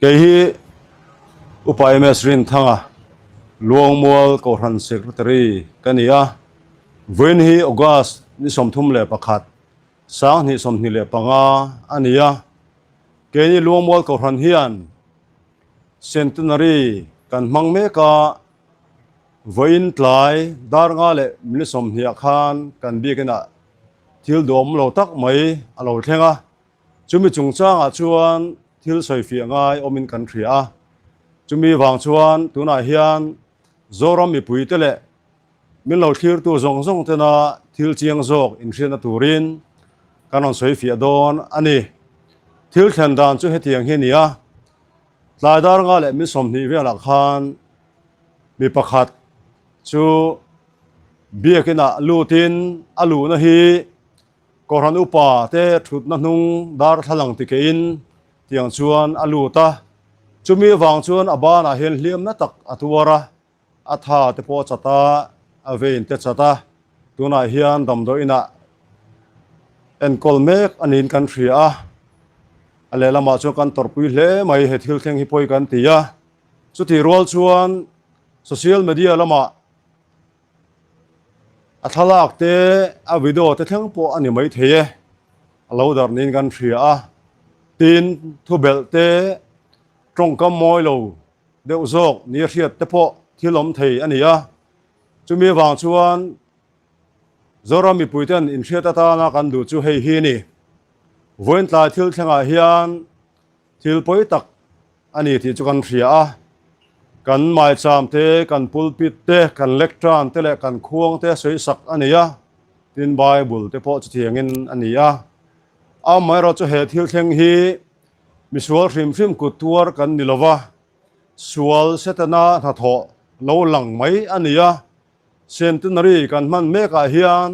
cái hi upai mesrin thanga luang mual ko ran secretary kania ven hi august ni somthum le pakhat sang ni somni le panga ania ke ni luang mual ko ran hian centenary kan mangme ka voin tlai dar nga le ni somnia khan kan bi kana thil dom lo tak mai alo thenga chumi chungchang a chuan thil soi fi ngai omin country a chumi wang chuan tuna hian zoram mi pui tele min lo thir tu zong zong tena thil chiang zok in thina turin kanon soi fi don ani thil thlan dan chu hetiang hi nia tlai dar nga le mi somni vela khan mi pakhat chu biakina lutin alu na hi koran upa te thut na hnung dar thalang ti kein tiang chuan alu ta chumi wang chuan abana hel hliam na tak atuara atha te po chata avein te chata tuna hian damdo ina en kolmek anin country a alela ma chu kan torpui hle mai he thil theng hi poi kan tia chuti rol chuan social media lama athalak te a video te theng po ani mai theye alo dar nin kan thria a tin thu bel te trong kam moi lo de uzok ni riat te po thilom thei ania chumi wang chuan zorami puiten in riat ta na kan du chu hei hi ni voin tla thil thenga hian thil poi tak ani ti chu kan thria a kan mai cham te kan pulpit te kan lectern te le kan khuang te soi sak ania tin bible te po chiangin ania a mai ro chu he thil theng hi misual rim kutuar kan nilowa sual setana tha tho lo lang mai ania centenary kan man me ka hian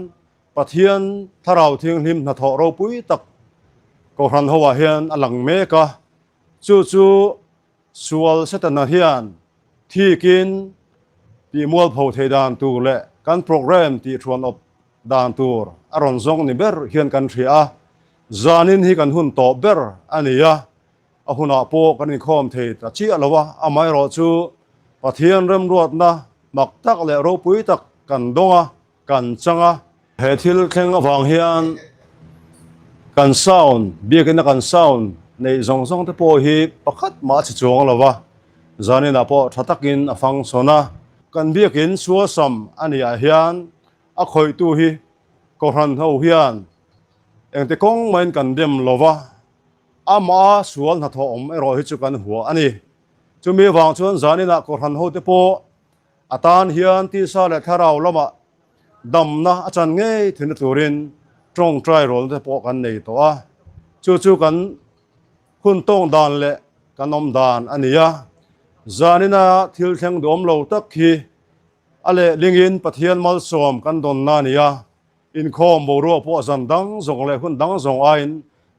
pathian tharau thing him na tho ro pui tak ko ran hawa hian alang me ka chu sual setana hian thikin ti mual pho theidan tu le kan program ti thron op dan tur aron zong ni ber hian kan thria zanin hi kan hun to ber ania ahuna po kan khom thei ta chi alawa amai ro chu pathian rem ruat na mak tak le ro pui tak kan donga kan changa he thil thleng awang hian kan sound biakin kan sound nei zong zong te po hi pakhat ma chi chong lawa zanin apo thatakin afang sona kan biakin suasam ania hian a khoi tu hi ko ran ho hian engte kong main kan dem lova ama sual na tho om ero hi chu kan huwa ani chumi wang chuan zanina ko ran ho te po atan hian ti sa le tharau lama damna achan nge thin turin trong try rol te po kan nei to a chu kan hun tong dan le kan om dan ania zanina thil theng dom lo tak hi ale lingin pathian mal som kan don na nia in khom bo ro po zan dang zong le hun dang zong ain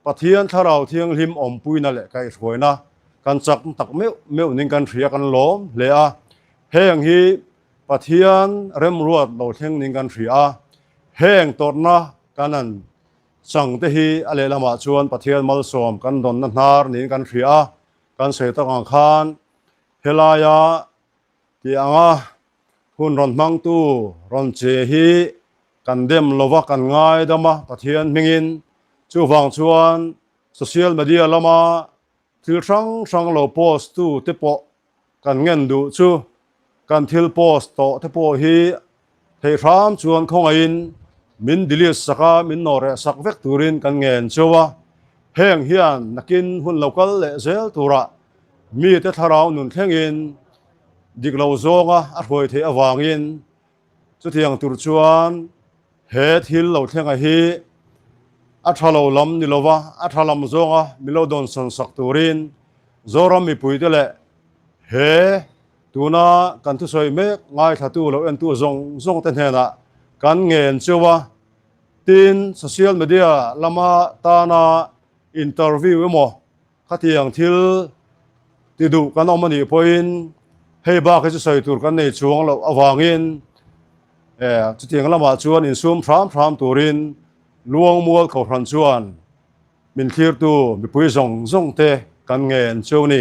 pathian tharau thiang hlim om puina le kai hroina kan chak tak meu ning kan thria kan lom le a heng hi pathian rem ruat lo theng ning kan thria heng torna kanan chang te hi ale lama chuan pathian mal som kan don na nar ning kan thria kan sei tak ang khan helaya ti anga hun ron mang tu ron che hi kan dem lova kan ngai dama pathian mingin chu wang chuan social media lama thil sang lo post tu te po kan ngen du chu kan thil post to te po hi thei ram chuan khongain min delete saka min nore sak vek turin kan ngen chuwa heng hian nakin hun local le zel tura mi te tharau nun thengin diklo zonga a hoi the awangin chu thiang tur chuan he thil lo thenga hi a thalo lam nilowa a thalam zonga milo don san sak turin zoram mi pui tele he tuna kan thu soi me ngai thatu lo en tu zong ten hena kan ngen chuwa tin social media lama tana interview mo khatiang thil ti du kan omani point hei ba cái soi tur kan nei chuang lo awangin chu tiang lama chuan in sum thram turin luang mual ko ran chuan min thlir tu mi pui zong te kan ngen chu ni